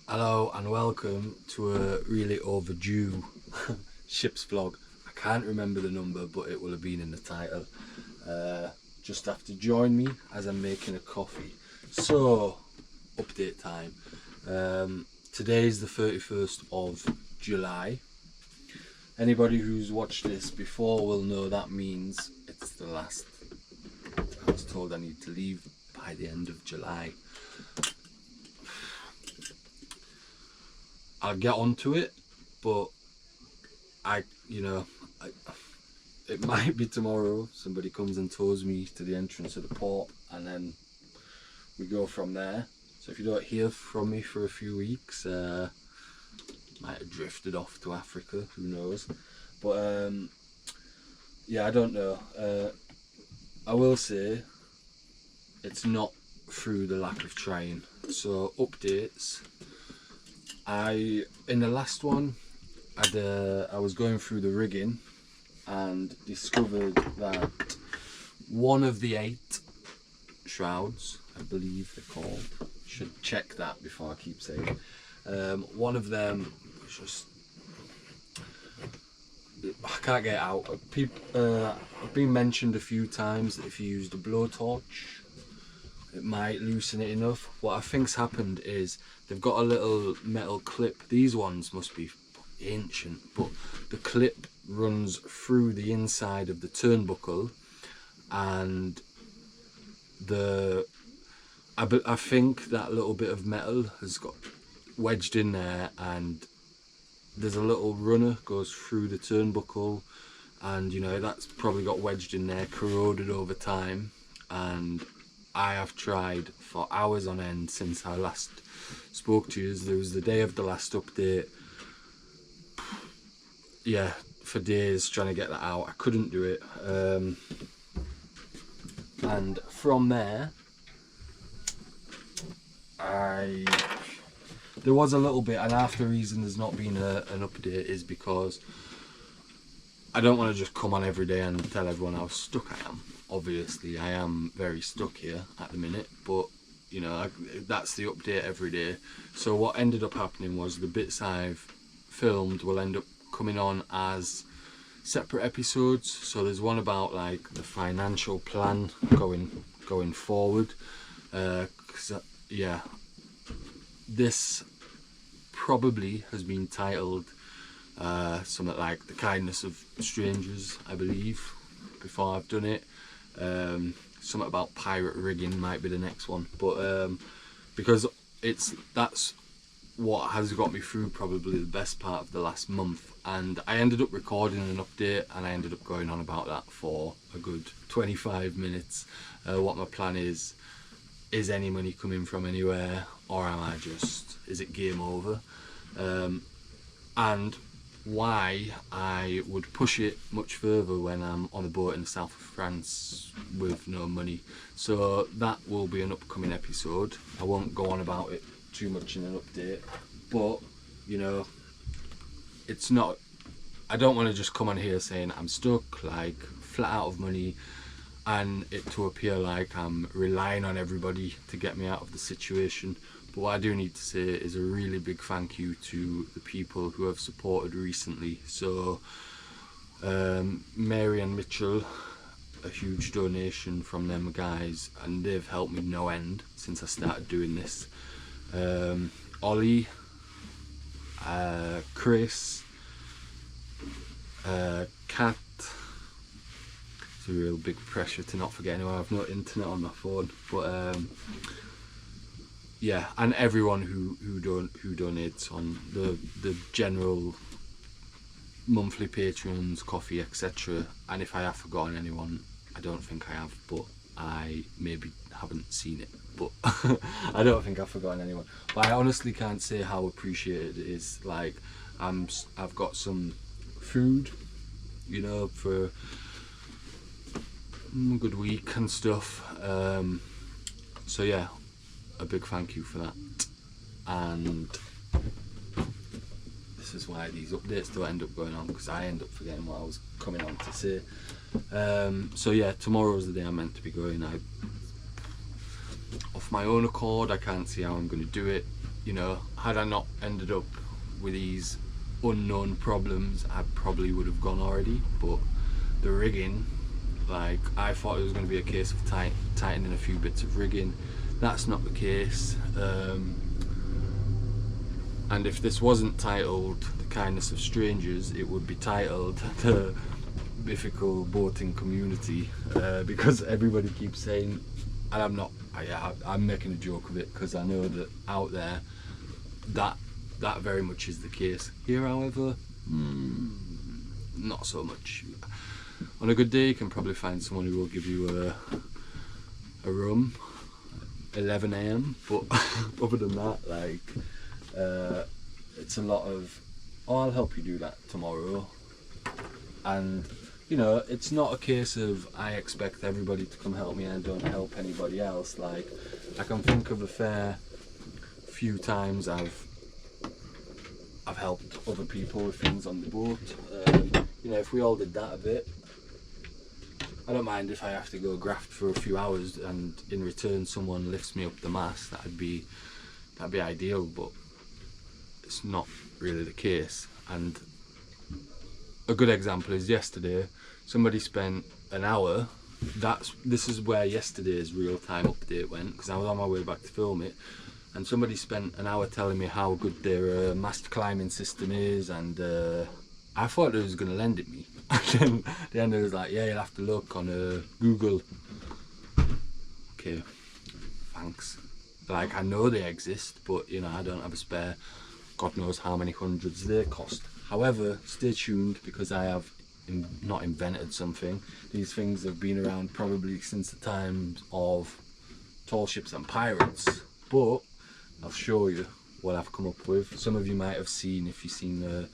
Hello and welcome to a really overdue ships vlog. I can't remember the number, but it will have been in the title. Just have to join me as I'm making a coffee. So, update time. Today is the 31st of July. Anybody who's watched this before will know that means it's the last. I was told I need to leave by the end of July. I'll get onto it, but it might be tomorrow. Somebody comes and tows me to the entrance of the port, and then we go from there. So if you don't hear from me for a few weeks, might have drifted off to Africa. Who knows? But yeah, I don't know. I will say it's not through the lack of trying. So updates. In the last one, I was going through the rigging and discovered that one of the 8 shrouds, I believe they're called, should check that before I keep saying it. One of them was just, I can't get it out. I've been mentioned a few times that if you used a blowtorch, it might loosen it enough. What I think's happened is they've got a little metal clip. These ones must be ancient, but the clip runs through the inside of the turnbuckle, and I think that little bit of metal has got wedged in there, and there's a little runner goes through the turnbuckle, and that's probably got wedged in there, corroded over time. And I have tried for hours on end since I last spoke to you. There was the day of the last update. Yeah, for days trying to get that out. I couldn't do it. And from there, there was a little bit, and half the reason there's not been an update is because I don't want to just come on every day and tell everyone how stuck I am. Obviously I am very stuck here at the minute, but that's the update every day. So what ended up happening was the bits I've filmed will end up coming on as separate episodes. So there's one about like the financial plan going forward, yeah, this probably has been titled something like The Kindness of Strangers, I believe, before I've done it. Something about pirate rigging might be the next one, but because that's what has got me through probably the best part of the last month. And I ended up recording an update, and I ended up going on about that for a good 25 minutes. What my plan is any money coming from anywhere, or is it game over? And why I would push it much further when I'm on a boat in the south of France with no money. So that will be an upcoming episode. I won't go on about it too much in an update, but it's not, I don't want to just come on here saying I'm stuck, like flat out of money, and it to appear like I'm relying on everybody to get me out of the situation. But what I do need to say is a really big thank you to the people who have supported recently. So Mary and Mitchell, a huge donation from them guys, and they've helped me no end since I started doing this. Ollie, Chris, Kat. It's a real big pressure to not forget anyone. I've no internet on my phone, but yeah, and everyone who donates on the general monthly patrons, coffee, etc. And if I have forgotten anyone, I don't think I have, but I maybe haven't seen it, but I don't think I've forgotten anyone. But I honestly can't say how appreciated it is. Like, I've got some food, for a good week and stuff. So yeah, a big thank you for that. And this is why these updates don't end up going on, because I end up forgetting what I was coming on to say. So yeah, tomorrow's the day I'm meant to be going. Off my own accord, I can't see how I'm going to do it. you know, had I not ended up with these unknown problems, I probably would have gone already. But the rigging, like, I thought it was going to be a case of tightening a few bits of rigging. That's not the case. And if this wasn't titled The Kindness of Strangers, it would be titled The Mythical Boating Community, because everybody keeps saying, and I'm making a joke of it, because I know that out there that very much is the case. Here, however, not so much. On a good day, you can probably find someone who will give you a room 11 AM, but other than that, like, it's a lot of, oh, I'll help you do that tomorrow. And you know, it's not a case of I expect everybody to come help me and I don't help anybody else. Like, I can think of a fair few times I've helped other people with things on the boat. You know, if we all did that a bit, I don't mind if I have to go graft for a few hours and in return someone lifts me up the mast. That'd be ideal, but it's not really the case. And a good example is yesterday. Somebody spent an hour. This is where yesterday's real-time update went, because I was on my way back to film it, and somebody spent an hour telling me how good their mast climbing system is, and I thought they was going to lend it me. And then the end was like, yeah, you'll have to look on Google. Okay, thanks. Like, I know they exist, but you know, I don't have a spare. God knows how many hundreds they cost. However, stay tuned, because I have not invented something. These things have been around probably since the times of tall ships and pirates, but I'll show you what I've come up with. Some of you might have seen, if you've seen a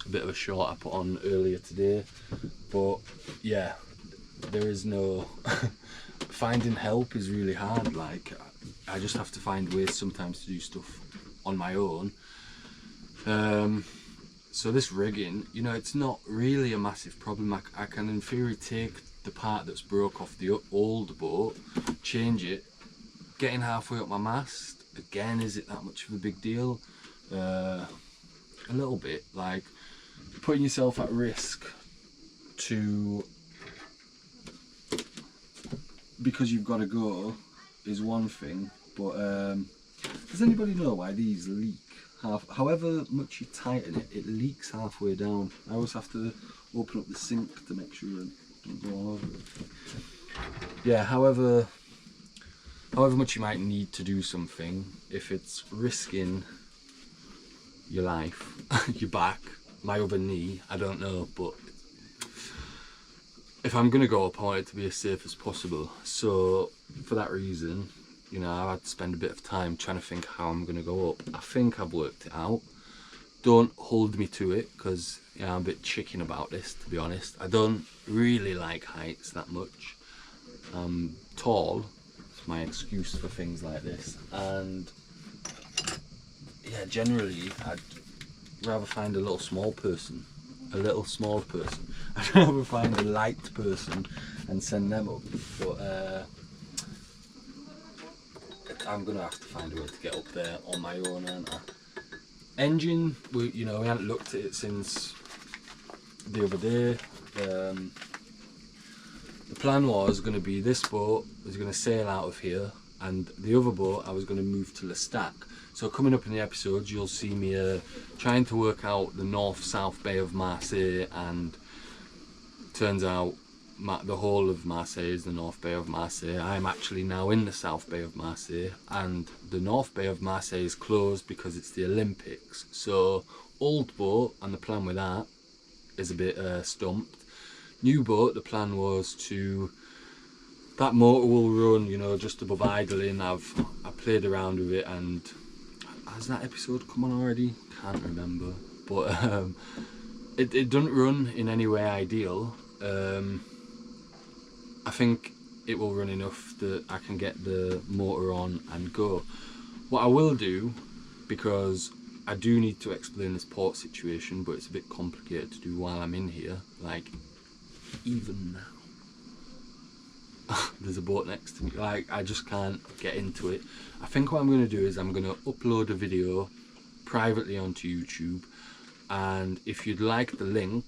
bit of a short I put on earlier today. But yeah, there is no finding help is really hard. Like, I just have to find ways sometimes to do stuff on my own. So this rigging, you know, it's not really a massive problem. I can in theory take the part that's broke off the old boat, change it, getting halfway up my mast, again, is it that much of a big deal? A little bit. Like, putting yourself at risk because you've got to go is one thing, but does anybody know why these leak? However much you tighten it, it leaks halfway down. I always have to open up the sink to make sure it doesn't go all over it. Yeah, however much you might need to do something, if it's risking your life, your back, my other knee, I don't know, but if I'm going to go up, I want it to be as safe as possible. So for that reason, you know, I've had to spend a bit of time trying to think how I'm going to go up. I think I've worked it out. Don't hold me to it, because you know, I'm a bit chicken about this, to be honest. I don't really like heights that much. I'm tall, it's my excuse for things like this. And yeah, generally I'd rather find a little small person. I'd rather find a light person and send them up. But I'm gonna have to find a way to get up there on my own, aren't I? Engine, we hadn't looked at it since the other day. The plan was going to be this boat was going to sail out of here, and the other boat I was going to move to Lestat. So coming up in the episodes, you'll see me trying to work out the north-south Bay of Marseille, and turns out the whole of Marseille is the North Bay of Marseille. I'm actually now in the South Bay of Marseille, and the North Bay of Marseille is closed because it's the Olympics. So old boat, and the plan with that is a bit stumped. New boat, the plan was that motor will run, you know, just above idling. I played around with it, and has that episode come on already? Can't remember, but it doesn't run in any way ideal. I think it will run enough that I can get the motor on and go. What I will do, because I do need to explain this port situation, but it's a bit complicated to do while I'm in here, like even there's a boat next to me. Like, I just can't get into it. I think what I'm going to do is I'm going to upload a video privately onto YouTube, and if you'd like the link,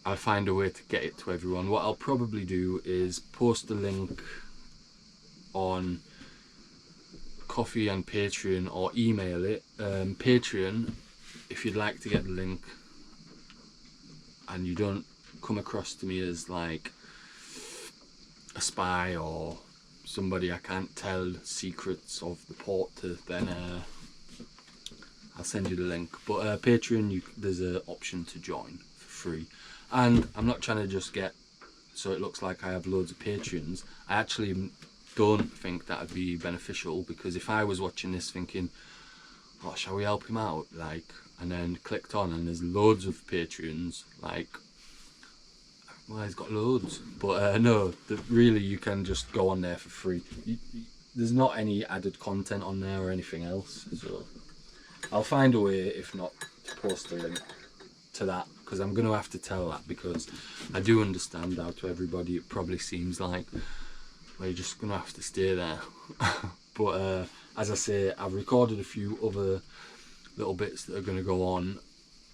I'll find a way to get it to everyone. What I'll probably do is post the link on Ko-fi and Patreon, or email it. Patreon, if you'd like to get the link and you don't come across to me as like a spy or somebody I can't tell secrets of the port to, then I'll send you the link. But Patreon, there's an option to join for free. And I'm not trying to just get so it looks like I have loads of Patreons. I actually don't think that would be beneficial, because if I was watching this thinking, oh, shall we help him out, like, and then clicked on and there's loads of Patreons, like, well, he's got loads. But no, really, you can just go on there for free. There's not any added content on there or anything else, so I'll find a way, if not, to post a link to that, because I'm going to have to tell that, because I do understand how to everybody it probably seems like, well, you're just going to have to stay there. But as I say, I've recorded a few other little bits that are going to go on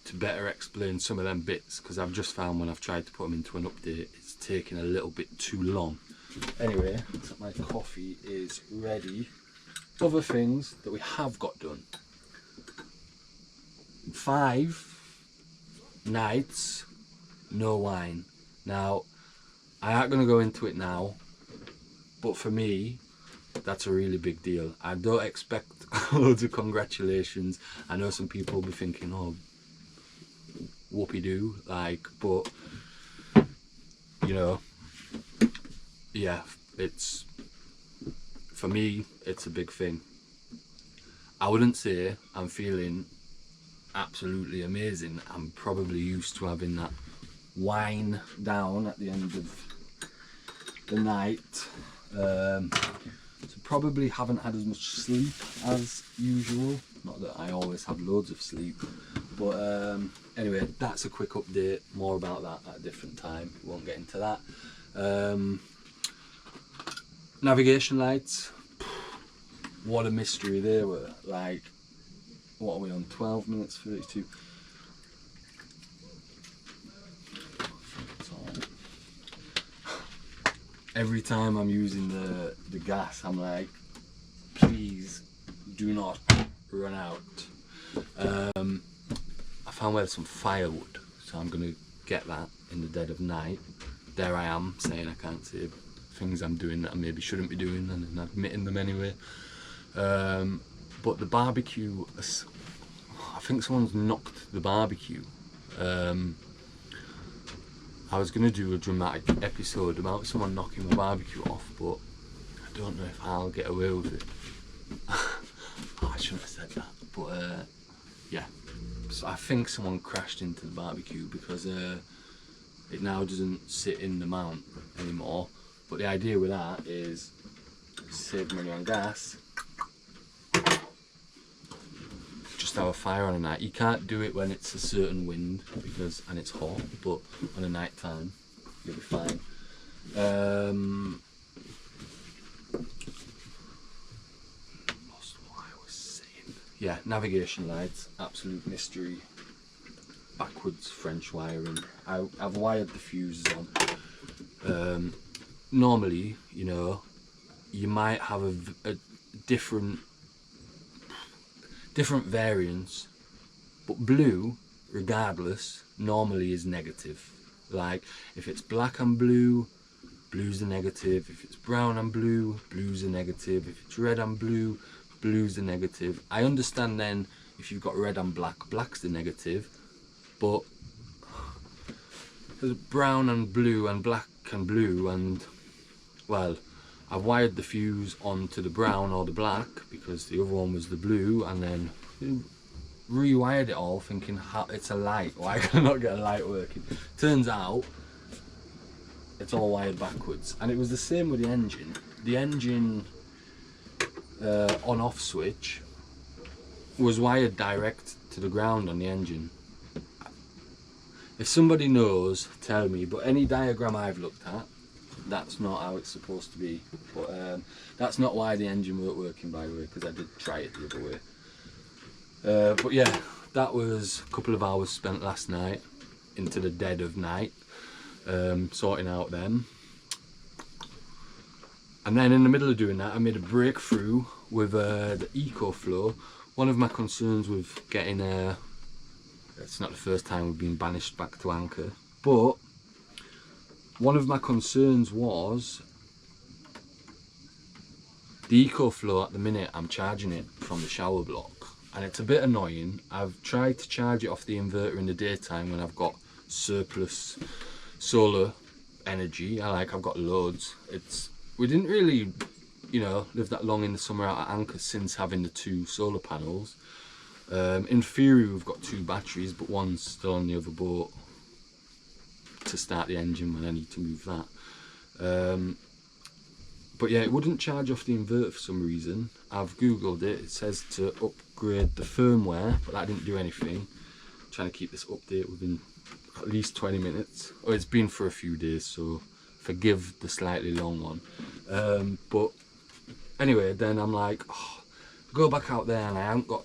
to better explain some of them bits, because I've just found when I've tried to put them into an update, it's taking a little bit too long. Anyway, my coffee is ready. Other things that we have got done: 5 nights no wine. Now, I aren't going to go into it now, but for me, that's a really big deal. I don't expect loads of congratulations. I know some people will be thinking, oh, whoopee-doo, like, but, you know, yeah, it's, for me, it's a big thing. I wouldn't say I'm feeling absolutely amazing. I'm probably used to having that wine down at the end of the night. So probably haven't had as much sleep as usual. Not that I always have loads of sleep, but anyway, that's a quick update. More about that at a different time. We won't get into that. Navigation lights, what a mystery they were. Like, what are we on? 12 minutes 32. Every time I'm using the gas, I'm like, please do not run out. I found where there's some firewood, so I'm going to get that in the dead of night. There I am saying I can't see things I'm doing that I maybe shouldn't be doing, and then admitting them anyway. But the barbecue, I think someone's knocked the barbecue. I was going to do a dramatic episode about someone knocking my barbecue off, but I don't know if I'll get away with it. Oh, I shouldn't have said that, but yeah. So I think someone crashed into the barbecue, because it now doesn't sit in the mount anymore. But the idea with that is save money on gas. Just have a fire on a night. You can't do it when it's a certain wind and it's hot, but on a night time you'll be fine. Lost what I was saying. Yeah, navigation lights, absolute mystery. Backwards French wiring. I've wired the fuses on. Normally, you know, you might have a different variants, but blue, regardless, normally is negative. Like, if it's black and blue, blue's a negative. If it's brown and blue, blue's a negative. If it's red and blue, blue's a negative. I understand then if you've got red and black, black's the negative, but there's brown and blue and black and blue, and, well, I've wired the fuse onto the brown or the black because the other one was the blue, and then rewired it all thinking it's a light. Why can I not get a light working? Turns out it's all wired backwards. And it was the same with the engine. The engine on-off switch was wired direct to the ground on the engine. If somebody knows, tell me, but any diagram I've looked at, that's not how it's supposed to be. But that's not why the engine weren't working, by the way, because I did try it the other way. But yeah, that was a couple of hours spent last night into the dead of night, sorting out them. And then in the middle of doing that, I made a breakthrough with the EcoFlow. One of my concerns with getting it's not the first time we've been banished back to Anker, but one of my concerns was the EcoFlow. At the minute I'm charging it from the shower block, and it's a bit annoying. I've tried to charge it off the inverter in the daytime when I've got surplus solar energy. I've got loads. We didn't really, you know, live that long in the summer out at Anker since having the 2 solar panels. In theory we've got 2 batteries, but one's still on the other boat to start the engine when I need to move that. But yeah, it wouldn't charge off the inverter for some reason. I've googled it, it says to upgrade the firmware, but that didn't do anything. I'm trying to keep this update within at least 20 minutes. Oh, it's been for a few days, so forgive the slightly long one. But anyway, then I'm like, oh, go back out there, and I ain't got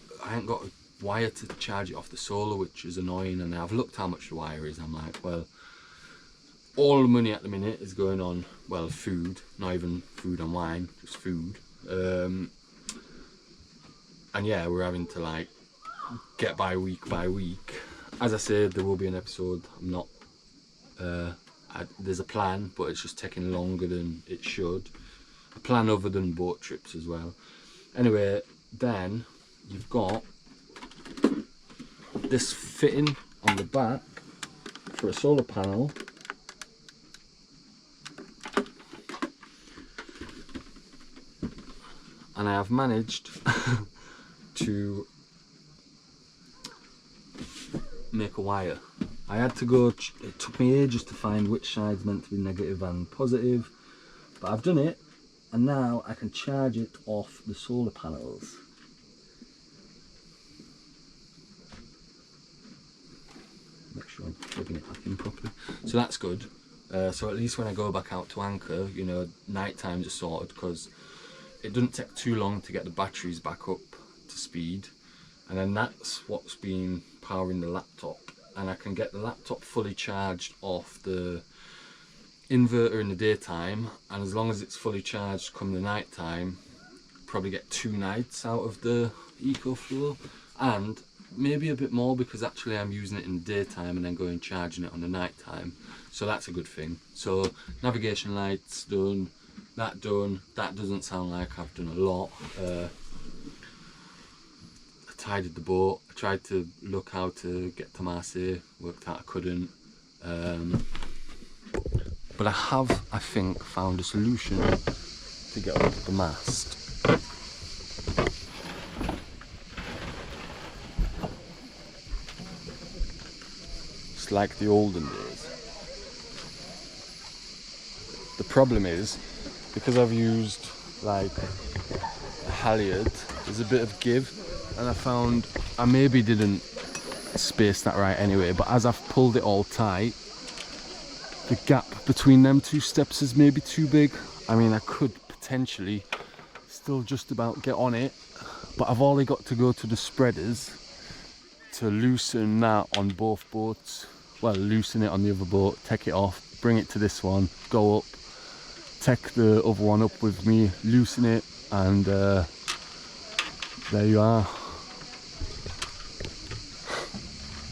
a wire to charge it off the solar, which is annoying. And I've looked how much the wire is. I'm like, well, all the money at the minute is going on, well, food, not even food and wine, just food. And yeah, we're having to like get by week by week. As I said, there will be an episode. I'm not there's a plan, but it's just taking longer than it should. A plan other than boat trips as well. Anyway, then you've got this fitting on the back for a solar panel. And I have managed to make a wire. I had to go, it took me ages to find which side's meant to be negative and positive, but I've done it, and now I can charge it off the solar panels. Make sure I'm plugging it back in properly. So that's good. So at least when I go back out to Anker, you know, night times are sorted, because it doesn't take too long to get the batteries back up to speed, and then that's what's been powering the laptop. And I can get the laptop fully charged off the inverter in the daytime, and as long as it's fully charged come the night time, probably get 2 nights out of the EcoFlow, and maybe a bit more, because actually I'm using it in the daytime and then going charging it on the night time, so that's a good thing. So navigation lights done, that done. That doesn't sound like I've done a lot. I tidied the boat. I tried to look how to get to Marseille, worked out I couldn't. But I have, I think, found a solution to get up the mast. It's like the olden days. The problem is, because I've used like a halyard, there's a bit of give, and I found I maybe didn't space that right anyway, but as I've pulled it all tight, the gap between them 2 steps is maybe too big. I mean, I could potentially still just about get on it, but I've only got to go to the spreaders to loosen that on both boats. Well, loosen it on the other boat, take it off, bring it to this one, go up, take the other one up with me, loosen it, and there you are.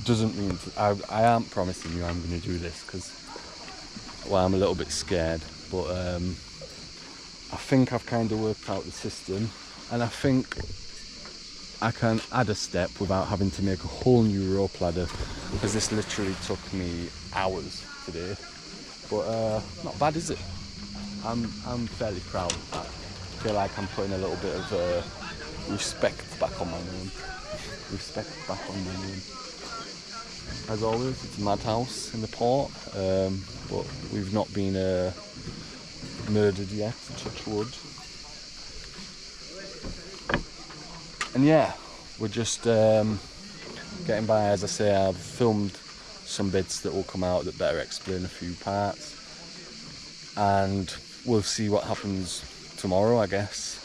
Doesn't mean I aren't promising you I'm going to do this, because, well, I'm a little bit scared, but I think I've kind of worked out the system, and I think I can add a step without having to make a whole new rope ladder, because this literally took me hours today. But not bad, is it? I'm fairly proud of that. I feel like I'm putting a little bit of respect back on my name. Respect back on my name. As always, it's a madhouse in the port, but we've not been murdered yet, touch wood. And yeah, we're just getting by. As I say, I've filmed some bits that will come out that better explain a few parts, and we'll see what happens tomorrow, I guess.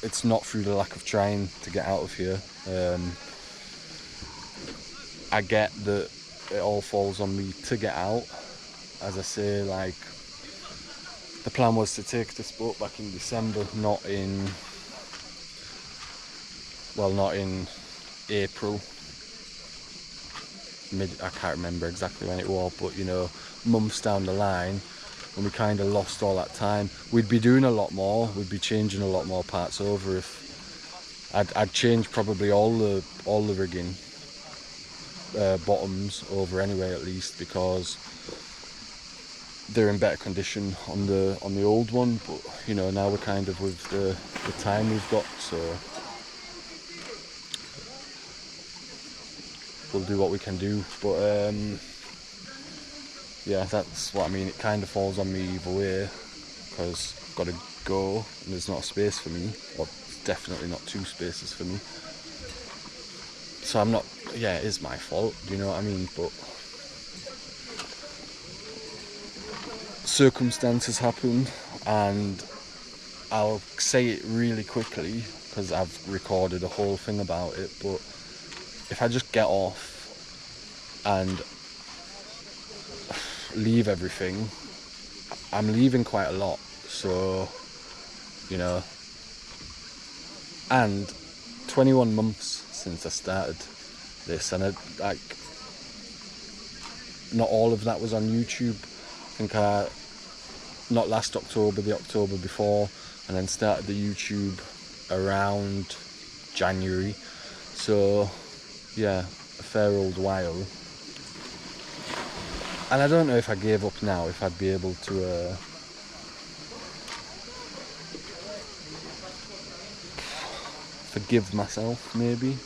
It's not through the lack of trying to get out of here. I get that it all falls on me to get out. As I say, like, the plan was to take this boat back in December, not in April. I can't remember exactly when it was, but you know, months down the line, when we kind of lost all that time. We'd be doing a lot more, we'd be changing a lot more parts over. If I'd change probably all the rigging bottoms over anyway, at least, because they're in better condition on the old one. But you know, now we're kind of with the time we've got, so we'll do what we can do. But yeah, that's what I mean. It kind of falls on me either way, because I've got to go and there's not a space for me, or definitely not 2 spaces for me. So I'm not, yeah, it is my fault, do you know what I mean? But circumstances happen, and I'll say it really quickly because I've recorded a whole thing about it. But if I just get off and leave everything, I'm leaving quite a lot, so you know. And 21 months since I started this, and like, not all of that was on YouTube. I think not last October, the October before, and then started the YouTube around January. So yeah, a fair old while. And I don't know if I gave up now, if I'd be able to forgive myself, maybe.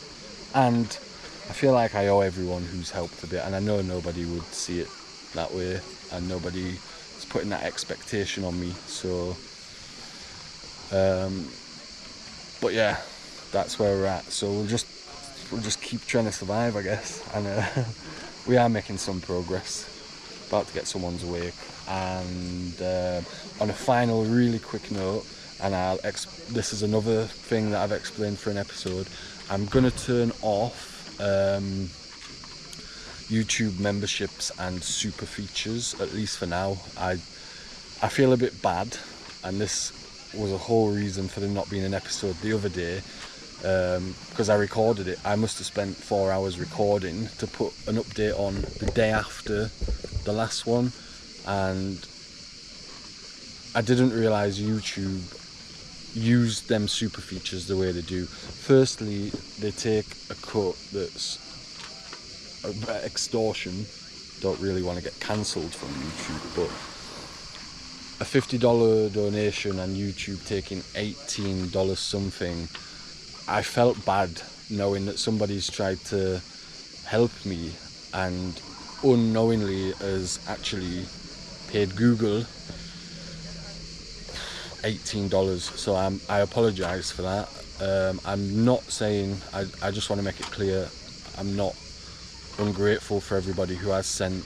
And I feel like I owe everyone who's helped a bit, and I know nobody would see it that way, and nobody is putting that expectation on me. So but yeah, that's where we're at. So we'll just keep trying to survive, I guess. And we are making some progress. About to get someone's awake. And on a final really quick note, and this is another thing that I've explained for an episode, I'm gonna turn off YouTube memberships and super features, at least for now. I feel a bit bad, and this was a whole reason for there not being an episode the other day, because I recorded it. I must have spent 4 hours recording to put an update on the day after the last one, and I didn't realise YouTube used them super features the way they do. Firstly, they take a cut that's a bit extortion. Don't really want to get cancelled from YouTube, but a $50 donation and YouTube taking $18 something, I felt bad knowing that somebody's tried to help me and unknowingly has actually paid Google $18. So I apologise for that. I'm not saying, I just want to make it clear, I'm not ungrateful for everybody who has sent,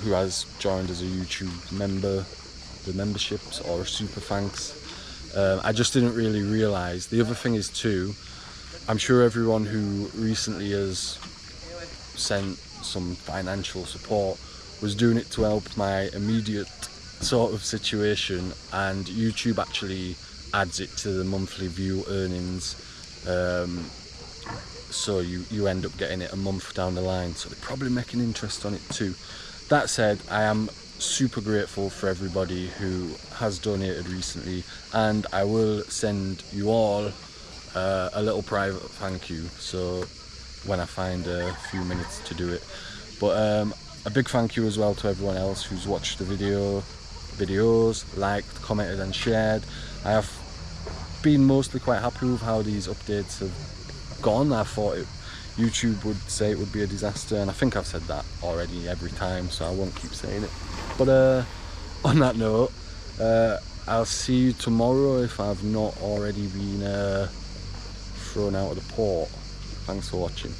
who has joined as a YouTube member, the memberships, or a super thanks. I just didn't really realise. The other thing is too, I'm sure everyone who recently has sent some financial support was doing it to help my immediate sort of situation, and YouTube actually adds it to the monthly view earnings, so you end up getting it a month down the line, so they're probably making interest on it too. That said, I am super grateful for everybody who has donated recently, and I will send you all a little private thank you, so when I find a few minutes to do it. But a big thank you as well to everyone else who's watched the videos, liked, commented and shared. I have been mostly quite happy with how these updates have gone. I thought YouTube would say it would be a disaster, and I think I've said that already every time, so I won't keep saying it. But on that note, I'll see you tomorrow if I've not already been thrown out of the port. Thanks for watching.